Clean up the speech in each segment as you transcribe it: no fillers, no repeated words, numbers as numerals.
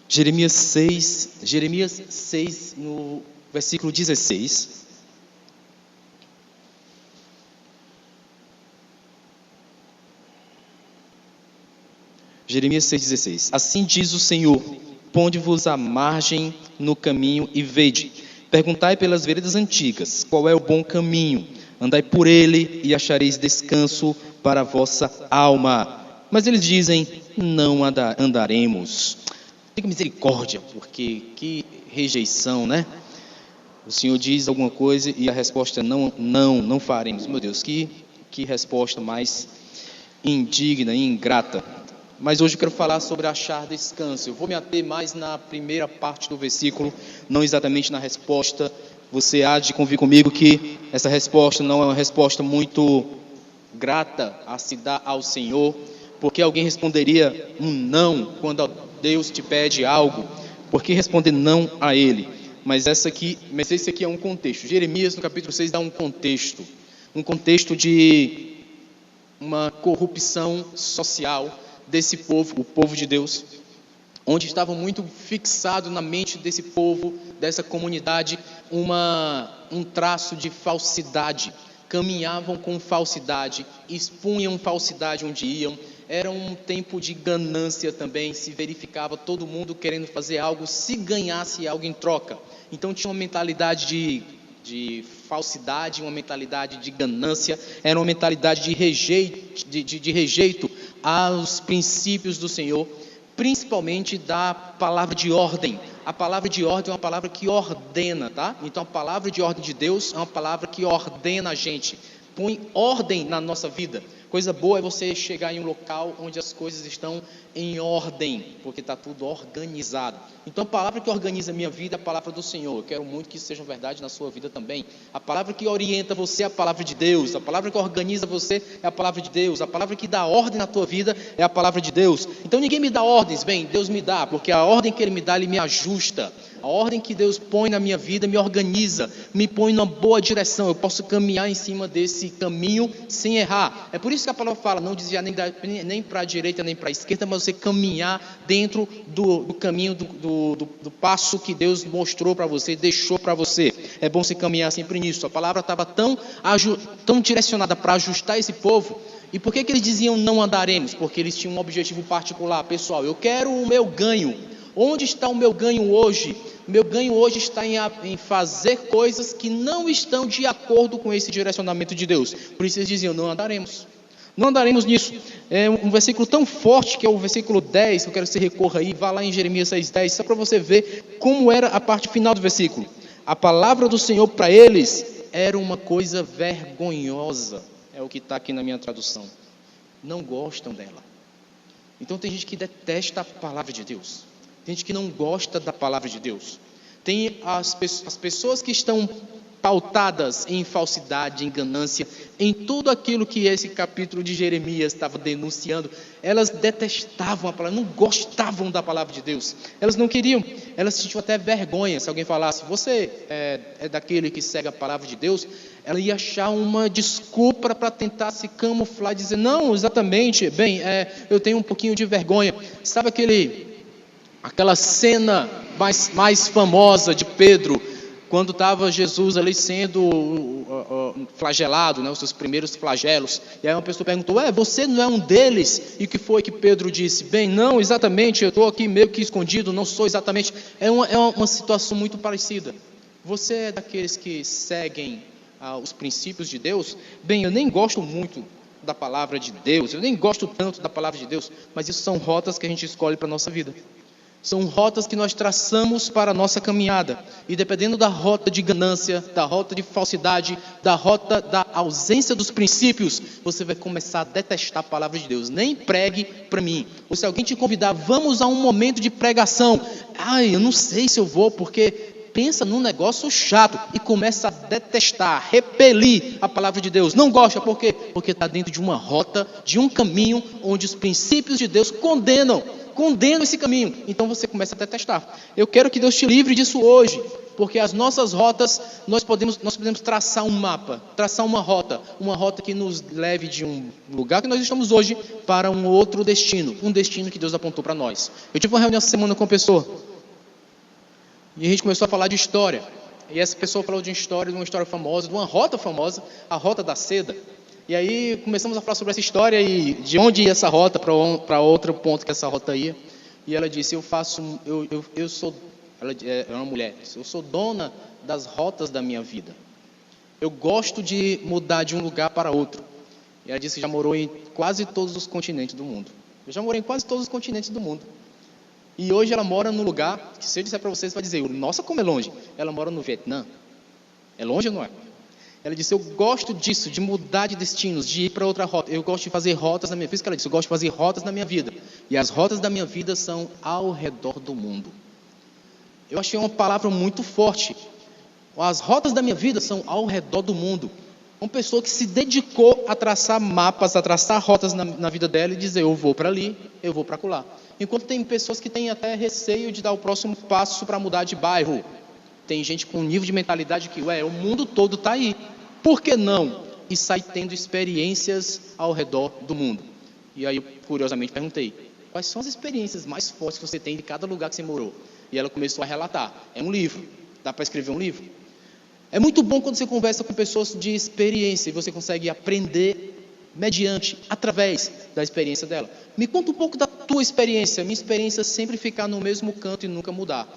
Jeremias 6, no versículo 16. Jeremias 6,16. Assim diz o Senhor: ponde-vos à margem no caminho e vede. Perguntai pelas veredas antigas, qual é o bom caminho? Andai por ele e achareis descanso para a vossa alma. Mas eles dizem: não andaremos. Tenha misericórdia, porque que rejeição, né? O Senhor diz alguma coisa e a resposta é não faremos. Meu Deus, que resposta mais indigna e ingrata. Mas hoje eu quero falar sobre achar descanso. Eu vou me ater mais na primeira parte do versículo, não exatamente na resposta. Você há de convir comigo que essa resposta não é uma resposta muito grata a se dar ao Senhor, porque alguém responderia um não quando Deus te pede algo. Por que responder não a Ele? Mas esse aqui é um contexto. Jeremias, no capítulo 6, dá um contexto de uma corrupção social desse povo, o povo de Deus, onde estava muito fixado na mente desse povo, dessa comunidade, um traço de falsidade. Caminhavam com falsidade, expunham falsidade onde iam. Era um tempo de ganância também, se verificava todo mundo querendo fazer algo, se ganhasse algo em troca. Então tinha uma mentalidade de falsidade, uma mentalidade de ganância, era uma mentalidade de rejeito aos princípios do Senhor, principalmente da palavra de ordem. A palavra de ordem é uma palavra que ordena, tá? Então a palavra de ordem de Deus é uma palavra que ordena a gente, põe ordem na nossa vida. Coisa boa é você chegar em um local onde as coisas estão em ordem, porque está tudo organizado. Então a palavra que organiza a minha vida é a palavra do Senhor. Eu quero muito que isso seja verdade na sua vida também. A palavra que orienta você é a palavra de Deus. A palavra que organiza você é a palavra de Deus. A palavra que dá ordem na tua vida é a palavra de Deus. Então ninguém me dá ordens, bem, Deus me dá, porque a ordem que Ele me dá, Ele me ajusta. A ordem que Deus põe na minha vida me organiza, me põe numa boa direção. Eu posso caminhar em cima desse caminho sem errar. É por isso que a palavra fala, não desviar nem para a direita nem para a esquerda, mas você caminhar dentro do caminho, do passo que Deus mostrou para você, deixou para você. É bom você caminhar sempre nisso. A palavra estava tão direcionada para ajustar esse povo. E por que eles diziam não andaremos? Porque eles tinham um objetivo particular, pessoal. Eu quero o meu ganho. Onde está o meu ganho hoje? O meu ganho hoje está em fazer coisas que não estão de acordo com esse direcionamento de Deus. Por isso eles diziam, não andaremos. Não andaremos nisso. É um versículo tão forte que é o versículo 10, eu quero que você recorra aí, vá lá em Jeremias 6,10, só para você ver como era a parte final do versículo. A palavra do Senhor para eles era uma coisa vergonhosa. É o que está aqui na minha tradução. Não gostam dela. Então tem gente que detesta a palavra de Deus. Tem gente que não gosta da palavra de Deus. Tem as pessoas que estão pautadas em falsidade, em ganância, em tudo aquilo que esse capítulo de Jeremias estava denunciando. Elas detestavam a palavra, não gostavam da palavra de Deus. Elas não queriam, elas sentiam até vergonha. Se alguém falasse, você é daquele que segue a palavra de Deus, ela ia achar uma desculpa para tentar se camuflar e dizer, não, exatamente, bem, eu tenho um pouquinho de vergonha. Sabe aquela cena mais famosa de Pedro, quando estava Jesus ali sendo flagelado, né, os seus primeiros flagelos, e aí uma pessoa perguntou, você não é um deles? E o que foi que Pedro disse? Bem, não, exatamente, eu estou aqui meio que escondido, não sou exatamente. É uma situação muito parecida. Você é daqueles que seguem os princípios de Deus? Bem, eu nem gosto muito da palavra de Deus, eu nem gosto tanto da palavra de Deus, mas isso são rotas que a gente escolhe para a nossa vida. São rotas que nós traçamos para a nossa caminhada. E dependendo da rota de ganância, da rota de falsidade, da rota da ausência dos princípios, você vai começar a detestar a palavra de Deus. Nem pregue para mim. Ou se alguém te convidar, vamos a um momento de pregação. Eu não sei se eu vou, porque pensa num negócio chato e começa a detestar, repelir a palavra de Deus. Não gosta, por quê? Porque está dentro de uma rota, de um caminho onde os princípios de Deus condenam esse caminho. Então você começa a detestar. Eu quero que Deus te livre disso hoje. porque as nossas rotas, nós podemos traçar um mapa, traçar uma rota que nos leve de um lugar que nós estamos hoje para um outro destino, um destino que Deus apontou para nós. Eu tive uma reunião essa semana com uma pessoa, e a gente começou a falar de história, e essa pessoa falou de uma história famosa, de uma rota famosa, a Rota da Seda. E aí começamos a falar sobre essa história e de onde ia essa rota para outro ponto que essa rota ia. E ela disse, ela é uma mulher, eu sou dona das rotas da minha vida. Eu gosto de mudar de um lugar para outro. E ela disse que já morou em quase todos os continentes do mundo. Eu já morei em quase todos os continentes do mundo. E hoje ela mora num lugar que, se eu disser para vocês, vai dizer, nossa, como é longe. Ela mora no Vietnã. É longe ou não é? Ela disse, eu gosto disso, de mudar de destinos, de ir para outra rota. Eu gosto de fazer rotas na minha vida. Isso que ela disse, eu gosto de fazer rotas na minha vida. E as rotas da minha vida são ao redor do mundo. Eu achei uma palavra muito forte. As rotas da minha vida são ao redor do mundo. Uma pessoa que se dedicou a traçar mapas, a traçar rotas na vida dela e dizer, eu vou para ali, eu vou para acolá. Enquanto tem pessoas que têm até receio de dar o próximo passo para mudar de bairro. Tem gente com um nível de mentalidade que, o mundo todo está aí. Por que não? E sai tendo experiências ao redor do mundo. E aí, curiosamente, perguntei, quais são as experiências mais fortes que você tem de cada lugar que você morou? E ela começou a relatar. É um livro. Dá para escrever um livro? É muito bom quando você conversa com pessoas de experiência e você consegue aprender através da experiência dela. Me conta um pouco da tua experiência. Minha experiência é sempre ficar no mesmo canto e nunca mudar.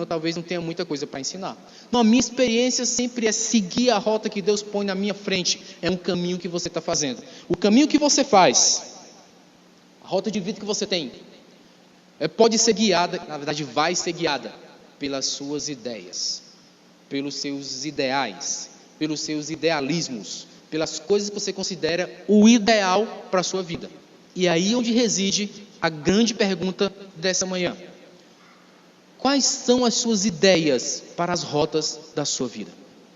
Talvez não tenha muita coisa para ensinar. Não, a minha experiência sempre é seguir a rota que Deus põe na minha frente. É um caminho que você está fazendo. O caminho que você faz, a rota de vida que você tem, pode ser guiada, na verdade vai ser guiada pelas suas ideias, pelos seus ideais, pelos seus idealismos, pelas coisas que você considera o ideal para a sua vida. E aí onde reside a grande pergunta dessa manhã. Quais são as suas ideias para as rotas da sua vida?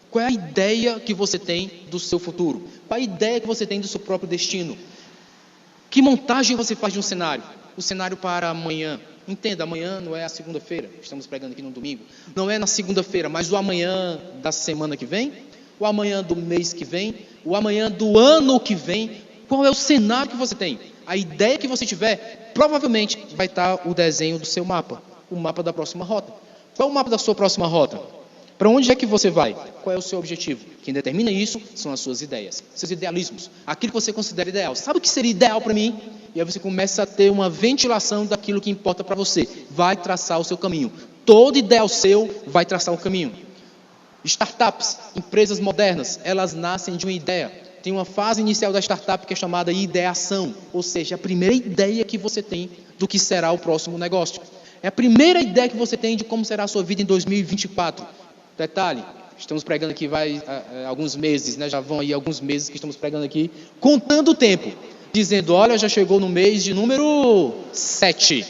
Qual é a ideia que você tem do seu futuro? Qual é a ideia que você tem do seu próprio destino? Que montagem você faz de um cenário? O cenário para amanhã. Entenda, amanhã não é a segunda-feira, estamos pregando aqui no domingo. Não é na segunda-feira, mas o amanhã da semana que vem, o amanhã do mês que vem, o amanhã do ano que vem. Qual é o cenário que você tem? A ideia que você tiver, provavelmente vai estar o desenho do seu mapa, o mapa da próxima rota. Qual é o mapa da sua próxima rota? Para onde é que você vai? Qual é o seu objetivo? Quem determina isso são as suas ideias, seus idealismos, aquilo que você considera ideal. Sabe o que seria ideal para mim? E aí você começa a ter uma ventilação daquilo que importa para você. Vai traçar o seu caminho. Todo ideal seu vai traçar o caminho. Startups, empresas modernas, elas nascem de uma ideia. Tem uma fase inicial da startup que é chamada ideação, ou seja, a primeira ideia que você tem do que será o próximo negócio. É a primeira ideia que você tem de como será a sua vida em 2024. Detalhe, estamos pregando aqui alguns meses, já vão aí alguns meses que estamos pregando aqui, contando o tempo, dizendo, olha, já chegou no mês de número 7.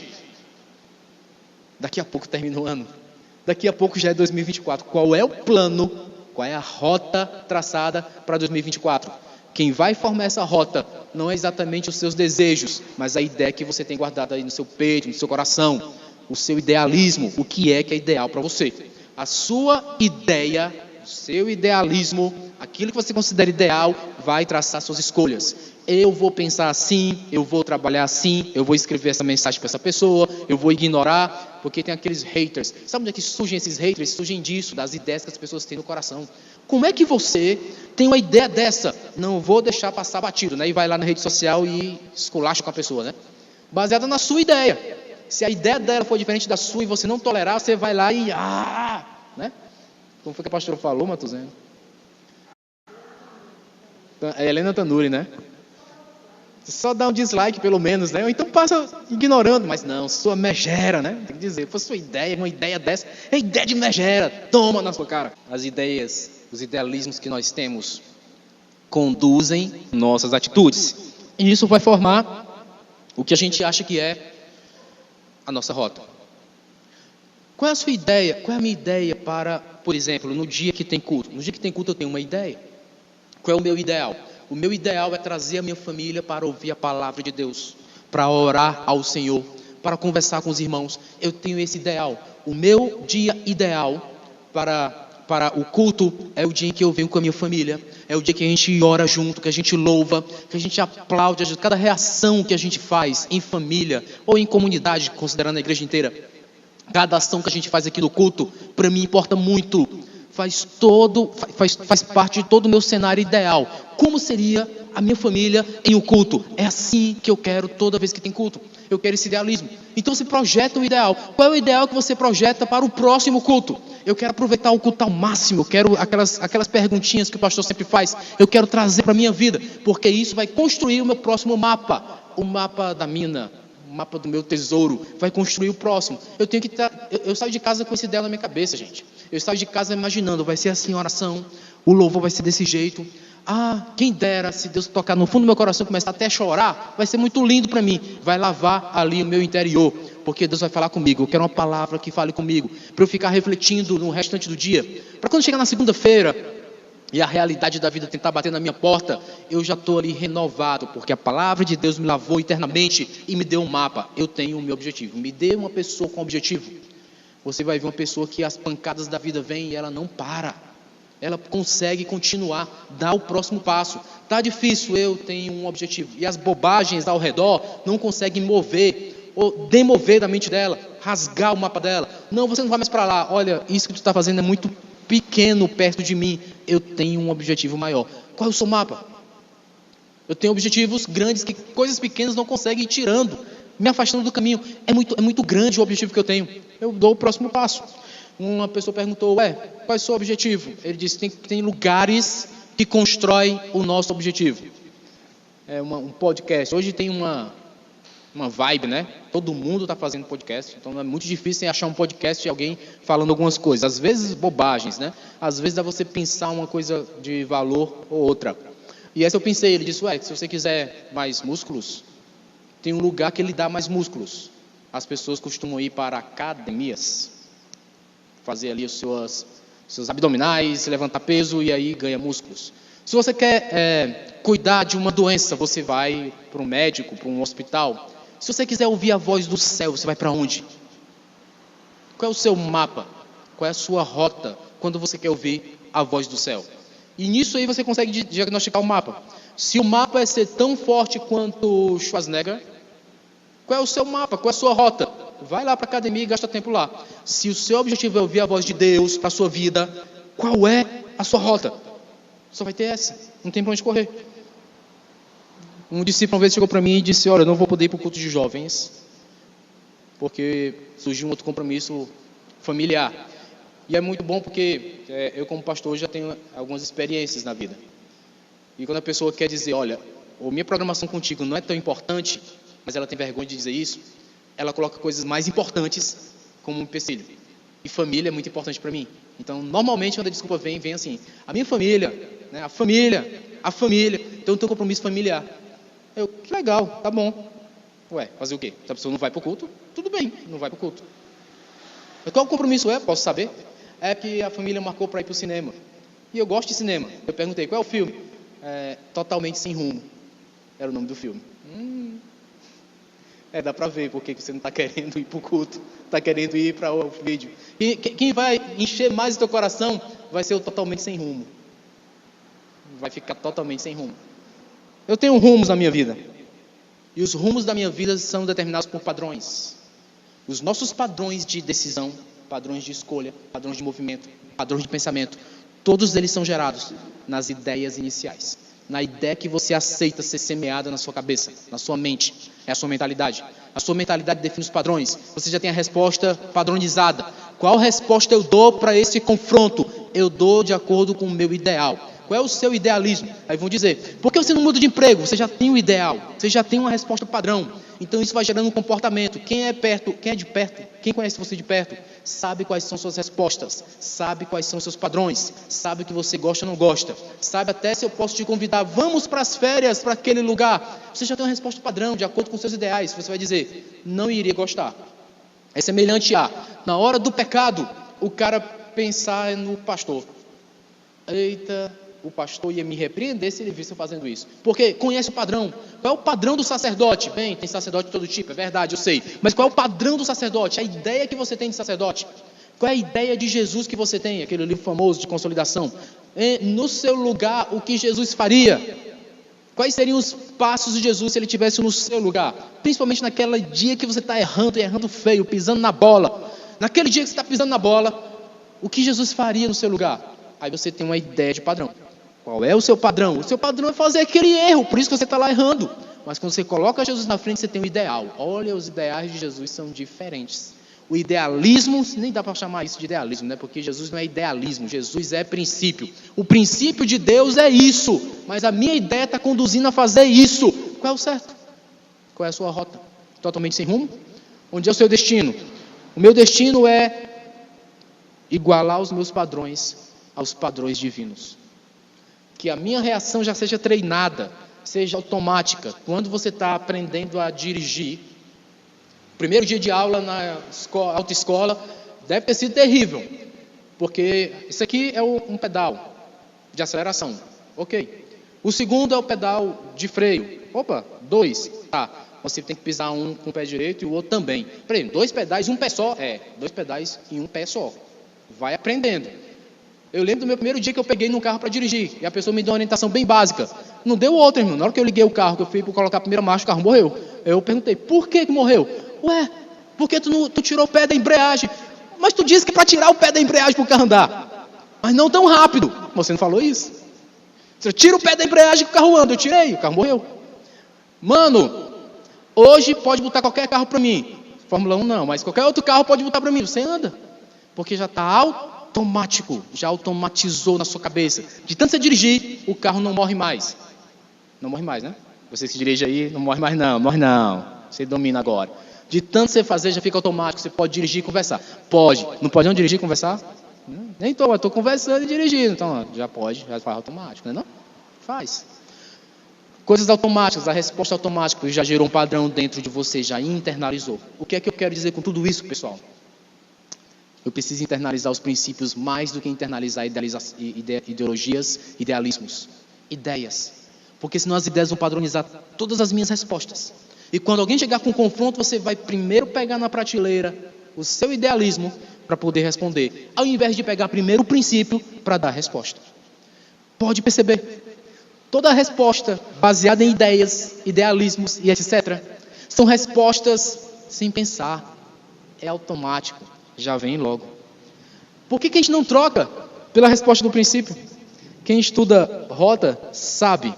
Daqui a pouco termina o ano. Daqui a pouco já é 2024. Qual é o plano? Qual é a rota traçada para 2024? Quem vai formar essa rota não é exatamente os seus desejos, mas a ideia que você tem guardada aí no seu peito, no seu coração, o seu idealismo, o que é ideal para você. A sua ideia, o seu idealismo, aquilo que você considera ideal, vai traçar suas escolhas. Eu vou pensar assim, eu vou trabalhar assim, eu vou escrever essa mensagem para essa pessoa, eu vou ignorar, porque tem aqueles haters. Sabe onde é que surgem esses haters? Surgem disso, das ideias que as pessoas têm no coração. Como é que você tem uma ideia dessa? Não vou deixar passar batido, E vai lá na rede social e esculacha com a pessoa, Baseada na sua ideia. Se a ideia dela for diferente da sua e você não tolerar, você vai lá e... Como foi que a pastora falou, Matuzeno? É Helena Tanuri, Só dá um dislike, pelo menos, Ou então passa ignorando, mas não, sua megera, Tem que dizer, foi sua ideia, uma ideia dessa, é ideia de megera, toma na sua cara. As ideias, os idealismos que nós temos conduzem nossas atitudes. E isso vai formar o que a gente acha que é a nossa rota. Qual é a sua ideia? Qual é a minha ideia para, por exemplo, no dia que tem culto? No dia que tem culto eu tenho uma ideia. Qual é o meu ideal? O meu ideal é trazer a minha família para ouvir a palavra de Deus, para orar ao Senhor, para conversar com os irmãos. Eu tenho esse ideal. O meu dia ideal para o culto, é o dia em que eu venho com a minha família, é o dia que a gente ora junto, que a gente louva, que a gente aplaude, cada reação que a gente faz em família ou em comunidade, considerando a igreja inteira. Cada ação que a gente faz aqui no culto, para mim importa muito, faz parte de todo o meu cenário ideal. Como seria a minha família em um culto? É assim que eu quero toda vez que tem culto. Eu quero esse idealismo. Então se projeta o ideal. Qual é o ideal que você projeta para o próximo culto? Eu quero aproveitar o culto ao máximo. Eu quero aquelas perguntinhas que o pastor sempre faz. Eu quero trazer para a minha vida, porque isso vai construir o meu próximo mapa. O mapa da mina, o mapa do meu tesouro, vai construir o próximo. Eu saio de casa com esse ideal na minha cabeça, gente. Eu saio de casa imaginando, vai ser assim a oração, o louvor vai ser desse jeito. Quem dera, se Deus tocar no fundo do meu coração, começar até a chorar, vai ser muito lindo para mim. Vai lavar ali o meu interior, porque Deus vai falar comigo. Eu quero uma palavra que fale comigo, para eu ficar refletindo no restante do dia. Para quando chegar na segunda-feira e a realidade da vida tentar bater na minha porta, eu já estou ali renovado, porque a palavra de Deus me lavou eternamente e me deu um mapa. Eu tenho o meu objetivo. Me dê uma pessoa com objetivo. Você vai ver uma pessoa que as pancadas da vida vêm e ela não para. Ela consegue continuar, dar o próximo passo. Está difícil, eu tenho um objetivo. E as bobagens ao redor não conseguem mover ou demover da mente dela, rasgar o mapa dela. Não, você não vai mais para lá. Olha, isso que tu está fazendo é muito pequeno perto de mim. Eu tenho um objetivo maior. Qual é o seu mapa? Eu tenho objetivos grandes que coisas pequenas não conseguem ir tirando, me afastando do caminho. É muito grande o objetivo que eu tenho. Eu dou o próximo passo. Uma pessoa perguntou, qual é o seu objetivo? Ele disse, tem lugares que constroem o nosso objetivo. É um podcast. Hoje tem uma vibe, né? Todo mundo está fazendo podcast, então é muito difícil achar um podcast de alguém falando algumas coisas. Às vezes bobagens, né? Às vezes dá você pensar uma coisa de valor ou outra. E essa eu pensei, ele disse, se você quiser mais músculos, tem um lugar que ele dá mais músculos. As pessoas costumam ir para academias, fazer ali os seus abdominais, levantar peso e aí ganha músculos. Se você quer cuidar de uma doença, você vai para um médico, para um hospital. Se você quiser ouvir a voz do céu, você vai para onde? Qual é o seu mapa? Qual é a sua rota quando você quer ouvir a voz do céu? E nisso aí você consegue diagnosticar o mapa. Se o mapa é ser tão forte quanto Schwarzenegger, qual é o seu mapa? Qual é a sua rota? Vai lá para a academia e gasta tempo lá. Se o seu objetivo é ouvir a voz de Deus para a sua vida, qual é a sua rota? Só vai ter essa. Não tem para onde correr. Um discípulo uma vez chegou para mim e disse, eu não vou poder ir para o culto de jovens, porque surgiu um outro compromisso familiar. E é muito bom porque eu como pastor já tenho algumas experiências na vida. E quando a pessoa quer dizer, minha programação contigo não é tão importante, mas ela tem vergonha de dizer isso, ela coloca coisas mais importantes como um empecilho. E família é muito importante para mim. Então, normalmente, quando a desculpa vem assim, a minha família, né, a família, então eu tenho um compromisso familiar. Que legal, tá bom. Fazer o quê? Se a pessoa não vai para o culto, tudo bem, não vai para o culto. Mas qual o compromisso é? Posso saber? É que a família marcou para ir para o cinema. E eu gosto de cinema. Eu perguntei, qual é o filme? Totalmente Sem Rumo. Era o nome do filme. Dá para ver porque você não está querendo ir para o culto, está querendo ir para o vídeo. E quem vai encher mais o teu coração vai ser o totalmente sem rumo. Vai ficar totalmente sem rumo. Eu tenho rumos na minha vida. E os rumos da minha vida são determinados por padrões. Os nossos padrões de decisão, padrões de escolha, padrões de movimento, padrões de pensamento, todos eles são gerados nas ideias iniciais. Na ideia que você aceita ser semeada na sua cabeça, na sua mente. É a sua mentalidade. A sua mentalidade define os padrões. Você já tem a resposta padronizada. Qual resposta eu dou para esse confronto? Eu dou de acordo com o meu ideal. Qual é o seu idealismo? Aí vão dizer, por que você não muda de emprego? Você já tem o ideal. Você já tem uma resposta padrão. Então isso vai gerando um comportamento. Quem é de perto, quem conhece você de perto, sabe quais são suas respostas, sabe quais são seus padrões, sabe o que você gosta ou não gosta, sabe até se eu posso te convidar, vamos para as férias, para aquele lugar. Você já tem uma resposta padrão, de acordo com seus ideais. Você vai dizer, não iria gostar. É semelhante a, na hora do pecado, o cara pensar no pastor. Eita, o pastor ia me repreender se ele visse eu fazendo isso. Porque conhece o padrão. Qual é o padrão do sacerdote? Bem, tem sacerdote de todo tipo, é verdade, eu sei. Mas qual é o padrão do sacerdote? A ideia que você tem de sacerdote. Qual é a ideia de Jesus que você tem? Aquele livro famoso de consolidação. No seu lugar, o que Jesus faria? Quais seriam os passos de Jesus se ele estivesse no seu lugar? Principalmente naquele dia que você está errando, e errando feio, pisando na bola. Naquele dia que você está pisando na bola, o que Jesus faria no seu lugar? Aí você tem uma ideia de padrão. Qual é o seu padrão? O seu padrão é fazer aquele erro, por isso que você está lá errando. Mas quando você coloca Jesus na frente, você tem um ideal. Olha, os ideais de Jesus são diferentes. O idealismo, nem dá para chamar isso de idealismo, né? Porque Jesus não é idealismo, Jesus é princípio. O princípio de Deus é isso, mas a minha ideia está conduzindo a fazer isso. Qual é o certo? Qual é a sua rota? Totalmente sem rumo? Onde é o seu destino? O meu destino é igualar os meus padrões aos padrões divinos. Que a minha reação já seja treinada, seja automática. Quando você está aprendendo a dirigir, primeiro dia de aula na autoescola deve ter sido terrível, porque isso aqui é um pedal de aceleração, ok. O segundo é o pedal de freio. Opa, 2, tá. Você tem que pisar um com o pé direito e o outro também. Por exemplo, 2 pedais, um pé só? 2 pedais em um pé só. Vai aprendendo. Eu lembro do meu primeiro dia que eu peguei num carro para dirigir, e a pessoa me deu uma orientação bem básica. Não deu outra, irmão. Na hora que eu liguei o carro, que eu fui para colocar a primeira marcha, o carro morreu. Eu perguntei, por que morreu? Ué, porque tu tirou o pé da embreagem. Mas tu disse que é para tirar o pé da embreagem para o carro andar. Mas não tão rápido. Você não falou isso? Você tira o pé da embreagem que o carro anda. Eu tirei, o carro morreu. Mano, hoje pode botar qualquer carro para mim. Fórmula 1 não, mas qualquer outro carro pode botar para mim. Você anda. Porque já está automático. Já automatizou na sua cabeça. De tanto você dirigir, o carro não morre mais. Não morre mais, né? Você que dirige aí, não morre mais não. Morre não. Você domina agora. De tanto você fazer, já fica automático. Você pode dirigir e conversar. Pode. Não pode não dirigir e conversar? Nem estou conversando e dirigindo. Então, já pode, já faz automático, né? Não? Faz. Coisas automáticas, a resposta automática já gerou um padrão dentro de você, já internalizou. O que é que eu quero dizer com tudo isso, pessoal? Eu preciso internalizar os princípios mais do que internalizar ideologias, idealismos, ideias. Porque senão as ideias vão padronizar todas as minhas respostas. E quando alguém chegar com confronto, você vai primeiro pegar na prateleira o seu idealismo para poder responder, ao invés de pegar primeiro o princípio para dar a resposta. Pode perceber? Toda a resposta baseada em ideias, idealismos e etc. são respostas sem pensar. É automático. Já vem logo. Por que a gente não troca pela resposta do princípio? Quem estuda rota sabe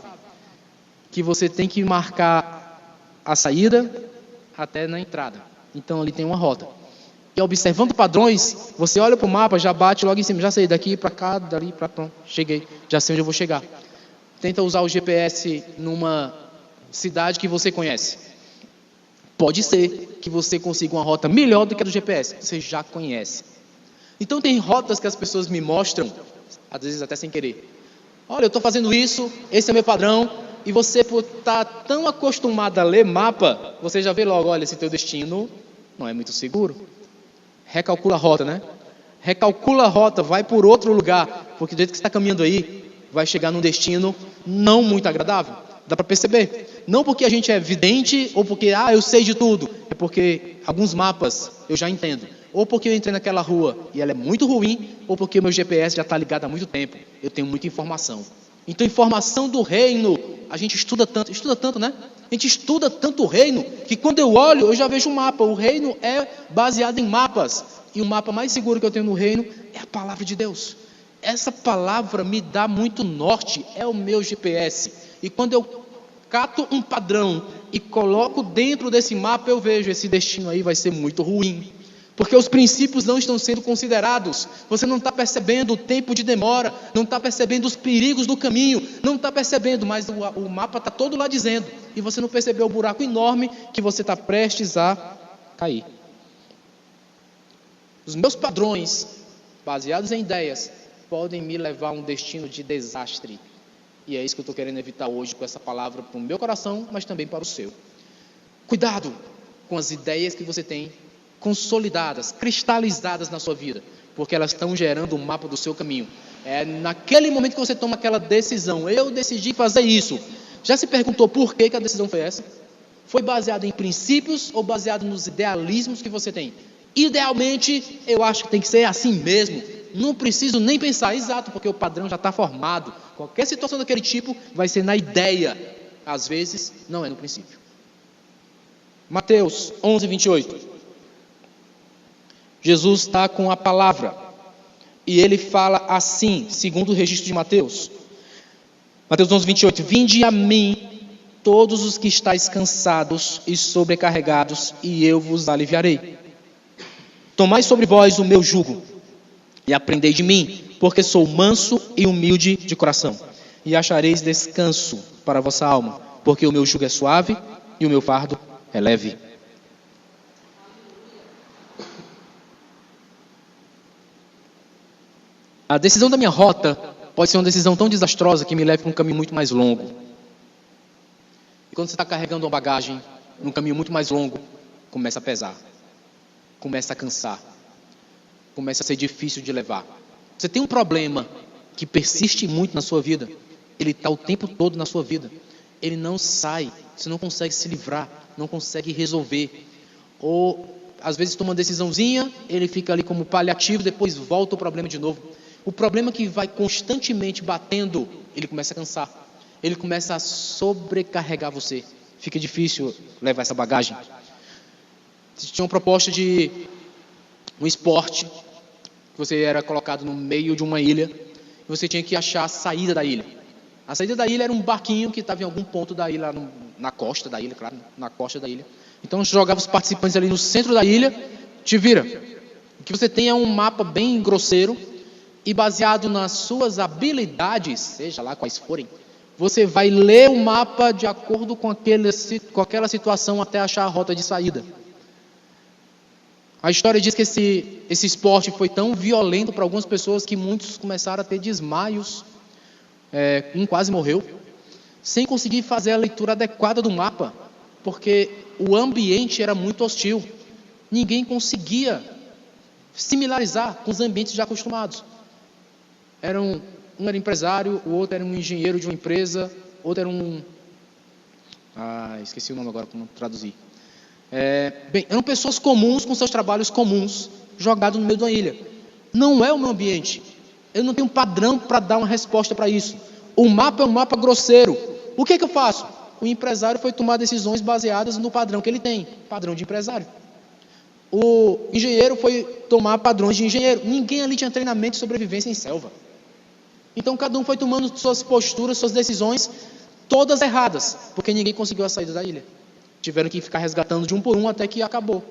que você tem que marcar a saída até na entrada. Então ali tem uma rota. E observando padrões, você olha para o mapa, já bate logo em cima, já sei daqui para cá, dali para pronto, cheguei, já sei onde eu vou chegar. Tenta usar o GPS numa cidade que você conhece. Pode ser que você consiga uma rota melhor do que a do GPS, você já conhece. Então tem rotas que as pessoas me mostram, às vezes até sem querer. Olha, eu estou fazendo isso, esse é o meu padrão, e você por estar tão acostumado a ler mapa, você já vê logo, olha, esse teu destino não é muito seguro. Recalcula a rota, né? Recalcula a rota, vai por outro lugar, porque do jeito que você está caminhando aí, vai chegar num destino não muito agradável. Dá para perceber. Não porque a gente é vidente, ou porque, eu sei de tudo. É porque alguns mapas eu já entendo. Ou porque eu entrei naquela rua e ela é muito ruim, ou porque o meu GPS já está ligado há muito tempo. Eu tenho muita informação. Então, informação do reino, a gente estuda tanto, né? A gente estuda tanto o reino, que quando eu olho, eu já vejo um mapa. O reino é baseado em mapas. E o mapa mais seguro que eu tenho no reino é a palavra de Deus. Essa palavra me dá muito norte, é o meu GPS. E quando eu cato um padrão e coloco dentro desse mapa, eu vejo esse destino aí vai ser muito ruim. Porque os princípios não estão sendo considerados. Você não está percebendo o tempo de demora, não está percebendo os perigos do caminho, não está percebendo, mas o mapa está todo lá dizendo. E você não percebeu o buraco enorme que você está prestes a cair. Os meus padrões, baseados em ideias, podem me levar a um destino de desastre. E é isso que eu estou querendo evitar hoje com essa palavra para o meu coração, mas também para o seu. Cuidado com as ideias que você tem consolidadas, cristalizadas na sua vida, porque elas estão gerando o mapa do seu caminho. É naquele momento que você toma aquela decisão, eu decidi fazer isso. Já se perguntou por que a decisão foi essa? Foi baseada em princípios ou baseada nos idealismos que você tem? Idealmente, eu acho que tem que ser assim mesmo. Não preciso nem pensar, exato, porque o padrão já está formado. Qualquer situação daquele tipo vai ser na ideia. Às vezes, não é no princípio. Mateus 11, 28. Jesus está com a palavra. E ele fala assim, segundo o registro de Mateus. Mateus 11, 28. Vinde a mim, todos os que estáis cansados e sobrecarregados, e eu vos aliviarei. Tomai sobre vós o meu jugo, e aprendei de mim, porque sou manso e humilde de coração, e achareis descanso para a vossa alma, porque o meu jugo é suave e o meu fardo é leve. A decisão da minha rota pode ser uma decisão tão desastrosa que me leve para um caminho muito mais longo. E quando você está carregando uma bagagem num caminho muito mais longo, começa a pesar, começa a cansar, começa a ser difícil de levar. Você tem um problema que persiste muito na sua vida, ele está o tempo todo na sua vida, ele não sai, você não consegue se livrar, não consegue resolver. Ou às vezes toma uma decisãozinha, ele fica ali como paliativo, depois volta o problema de novo. O problema que vai constantemente batendo, ele começa a cansar, ele começa a sobrecarregar você. Fica difícil levar essa bagagem. Tinha uma proposta de um esporte, que você era colocado no meio de uma ilha, e você tinha que achar a saída da ilha. A saída da ilha era um barquinho que estava em algum ponto da ilha, na costa da ilha, claro, na costa da ilha. Então jogava os participantes ali no centro da ilha, te vira. O que você tem é um mapa bem grosseiro, e baseado nas suas habilidades, seja lá quais forem, você vai ler o mapa de acordo com aquela situação até achar a rota de saída. A história diz que esse esporte foi tão violento para algumas pessoas que muitos começaram a ter desmaios, um quase morreu, sem conseguir fazer a leitura adequada do mapa, porque o ambiente era muito hostil. Ninguém conseguia similarizar com os ambientes já acostumados. Um era empresário, o outro era um engenheiro de uma empresa, outro era esqueci o nome agora, como traduzir. Eram pessoas comuns com seus trabalhos comuns, jogados no meio de uma ilha. Não é o meu ambiente. Eu não tenho padrão para dar uma resposta para isso. O mapa é um mapa grosseiro. O que eu faço? O empresário foi tomar decisões baseadas no padrão que ele tem, padrão de empresário. O engenheiro foi tomar padrões de engenheiro. Ninguém ali tinha treinamento de sobrevivência em selva. Então cada um foi tomando suas posturas, suas decisões, todas erradas, porque ninguém conseguiu a saída da ilha. Tiveram que ficar resgatando de um por um até que acabou.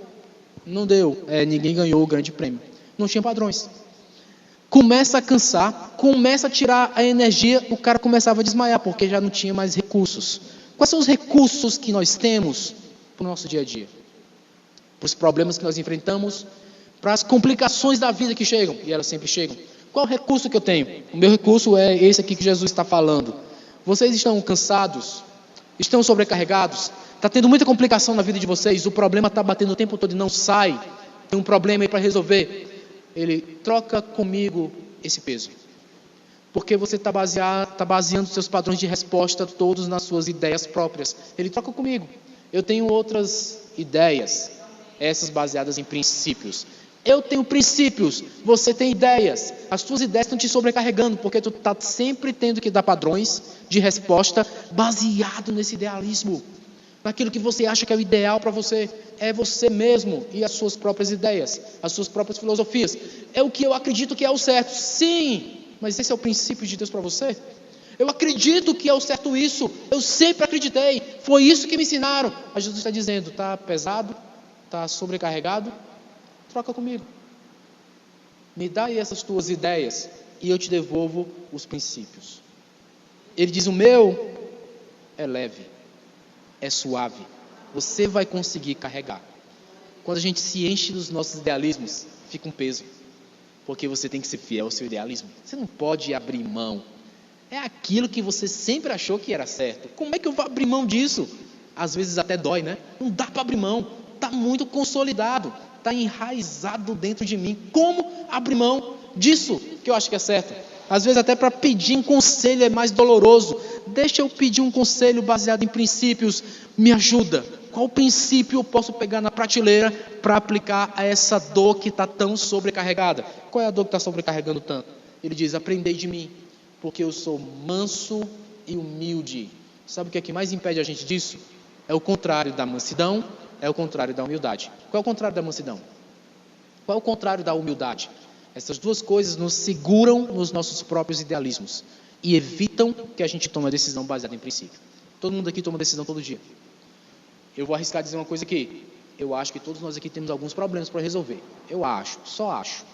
Não deu, ninguém ganhou o grande prêmio. Não tinha padrões. Começa a cansar, começa a tirar a energia, o cara começava a desmaiar, porque já não tinha mais recursos. Quais são os recursos que nós temos para o nosso dia a dia? Para os problemas que nós enfrentamos, para as complicações da vida que chegam, e elas sempre chegam. Qual o recurso que eu tenho? O meu recurso é esse aqui que Jesus está falando. Vocês estão cansados? Estão sobrecarregados? Está tendo muita complicação na vida de vocês? O problema está batendo o tempo todo e não sai? Tem um problema aí para resolver? Ele troca comigo esse peso. Porque você está baseando seus padrões de resposta todos nas suas ideias próprias. Ele troca comigo. Eu tenho outras ideias, essas baseadas em princípios. Eu tenho princípios, você tem ideias. As suas ideias estão te sobrecarregando, porque tu está sempre tendo que dar padrões de resposta baseado nesse idealismo. Naquilo que você acha que é o ideal para você. É você mesmo e as suas próprias ideias, as suas próprias filosofias. É o que eu acredito que é o certo. Sim, mas esse é o princípio de Deus para você? Eu acredito que é o certo isso. Eu sempre acreditei. Foi isso que me ensinaram. Mas Jesus está dizendo, está pesado, está sobrecarregado? Troca comigo. Me dá aí essas tuas ideias e eu te devolvo os princípios. Ele diz, o meu é leve, é suave. Você vai conseguir carregar. Quando a gente se enche dos nossos idealismos, fica um peso. Porque você tem que ser fiel ao seu idealismo. Você não pode abrir mão. É aquilo que você sempre achou que era certo. Como é que eu vou abrir mão disso? Às vezes até dói, né? Não dá para abrir mão. Está muito consolidado. Está enraizado dentro de mim. Como abrir mão disso que eu acho que é certo? Às vezes até para pedir um conselho é mais doloroso. Deixa eu pedir um conselho baseado em princípios. Me ajuda. Qual princípio eu posso pegar na prateleira para aplicar a essa dor que está tão sobrecarregada? Qual é a dor que está sobrecarregando tanto? Ele diz: aprendei de mim, porque eu sou manso e humilde. Sabe o que é que mais impede a gente disso? É o contrário da mansidão, é o contrário da humildade. Qual é o contrário da mansidão? Qual é o contrário da humildade? Essas duas coisas nos seguram nos nossos próprios idealismos e evitam que a gente tome a decisão baseada em princípio. Todo mundo aqui toma decisão todo dia. Eu vou arriscar dizer uma coisa aqui. Eu acho que todos nós aqui temos alguns problemas para resolver. Eu acho, só acho.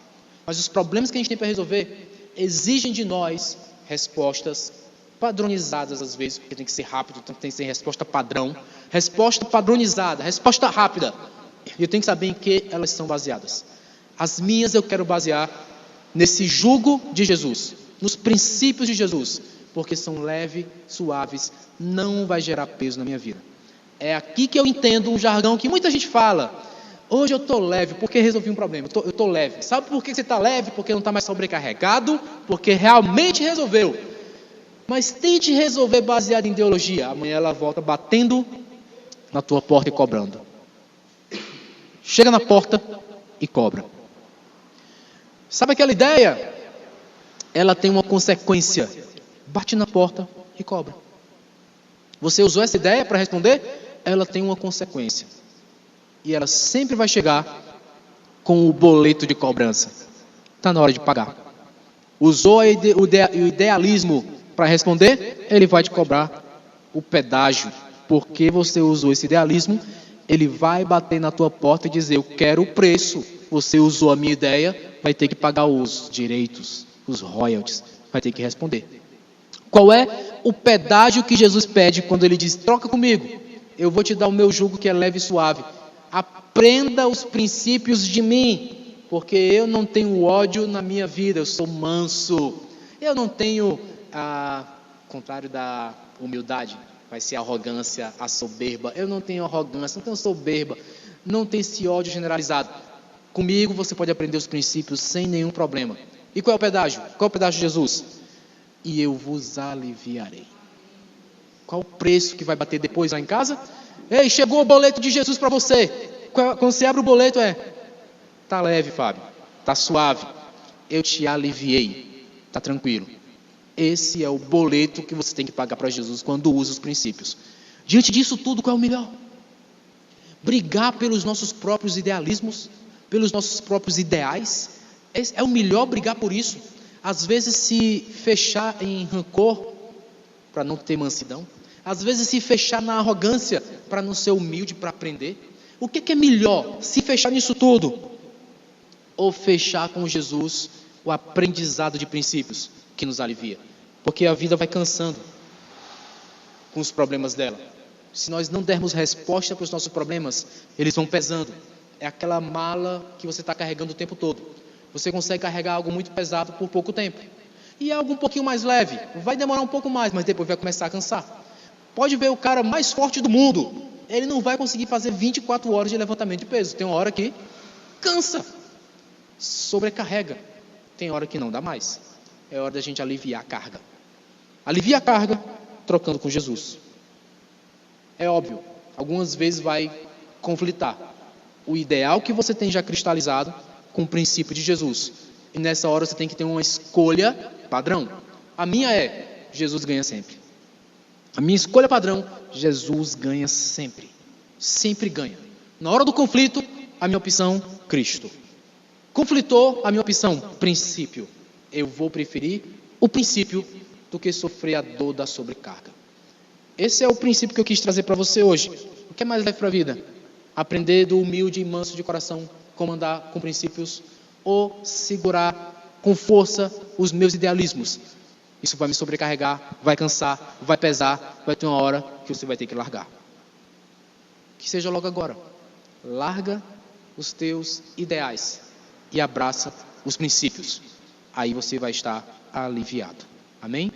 Mas os problemas que a gente tem para resolver exigem de nós respostas padronizadas às vezes, porque tem que ser rápido, tem que ser resposta padrão, resposta padronizada, resposta rápida. E eu tenho que saber em que elas são baseadas. As minhas eu quero basear nesse jugo de Jesus, nos princípios de Jesus, porque são leves, suaves, não vai gerar peso na minha vida. É aqui que eu entendo um jargão que muita gente fala: hoje eu estou leve porque resolvi um problema, eu estou leve. Sabe por que você está leve? Porque não está mais sobrecarregado, porque realmente resolveu. Mas tente resolver baseado em ideologia. Amanhã ela volta batendo na tua porta e cobrando. Chega na porta e cobra. Sabe aquela ideia? Ela tem uma consequência. Bate na porta e cobra. Você usou essa ideia para responder? Ela tem uma consequência. E ela sempre vai chegar com o boleto de cobrança. Está na hora de pagar. Usou o idealismo para responder? Ele vai te cobrar o pedágio. Porque você usou esse idealismo, ele vai bater na tua porta e dizer: eu quero o preço. Você usou a minha ideia, vai ter que pagar os direitos, os royalties, vai ter que responder. Qual é o pedágio que Jesus pede quando ele diz: troca comigo, eu vou te dar o meu jugo que é leve e suave. Aprenda os princípios de mim, porque eu não tenho ódio na minha vida, eu sou manso. Eu não tenho, contrário da humildade, vai ser a arrogância, a soberba. Eu não tenho arrogância, não tenho soberba, não tenho esse ódio generalizado. Comigo você pode aprender os princípios sem nenhum problema. E qual é o pedágio? Qual é o pedágio de Jesus? E eu vos aliviarei. Qual o preço que vai bater depois lá em casa? Ei, chegou o boleto de Jesus para você. Quando você abre o boleto tá leve, Fábio, tá suave, eu te aliviei, tá tranquilo. Esse é o boleto que você tem que pagar para Jesus quando usa os princípios. Diante disso tudo, qual é o melhor? Brigar pelos nossos próprios idealismos, pelos nossos próprios ideais. É o melhor brigar por isso. Às vezes se fechar em rancor para não ter mansidão. Às vezes se fechar na arrogância para não ser humilde, para aprender. O que é melhor? Se fechar nisso tudo ou fechar com Jesus o aprendizado de princípios que nos alivia? Porque a vida vai cansando com os problemas dela. Se nós não dermos resposta para os nossos problemas, eles vão pesando. É aquela mala que você está carregando o tempo todo. Você consegue carregar algo muito pesado por pouco tempo. E algo um pouquinho mais leve, vai demorar um pouco mais, mas depois vai começar a cansar. Pode ver o cara mais forte do mundo, ele não vai conseguir fazer 24 horas de levantamento de peso. Tem uma hora que cansa, sobrecarrega. Tem hora que não dá mais. É hora da gente aliviar a carga. Alivia a carga trocando com Jesus. É óbvio, algumas vezes vai conflitar o ideal que você tem já cristalizado com o princípio de Jesus. E nessa hora você tem que ter uma escolha padrão. A minha é: Jesus ganha sempre. A minha escolha padrão: Jesus ganha sempre. Sempre ganha. Na hora do conflito, a minha opção: Cristo. Conflitou, a minha opção: princípio. Eu vou preferir o princípio do que sofrer a dor da sobrecarga. Esse é o princípio que eu quis trazer para você hoje. O que é mais leve para a vida? Aprender do humilde e manso de coração, comandar com princípios, ou segurar com força os meus idealismos. Isso vai me sobrecarregar, vai cansar, vai pesar, vai ter uma hora que você vai ter que largar. Que seja logo agora. Larga os teus ideais e abraça os princípios. Aí você vai estar aliviado. Amém?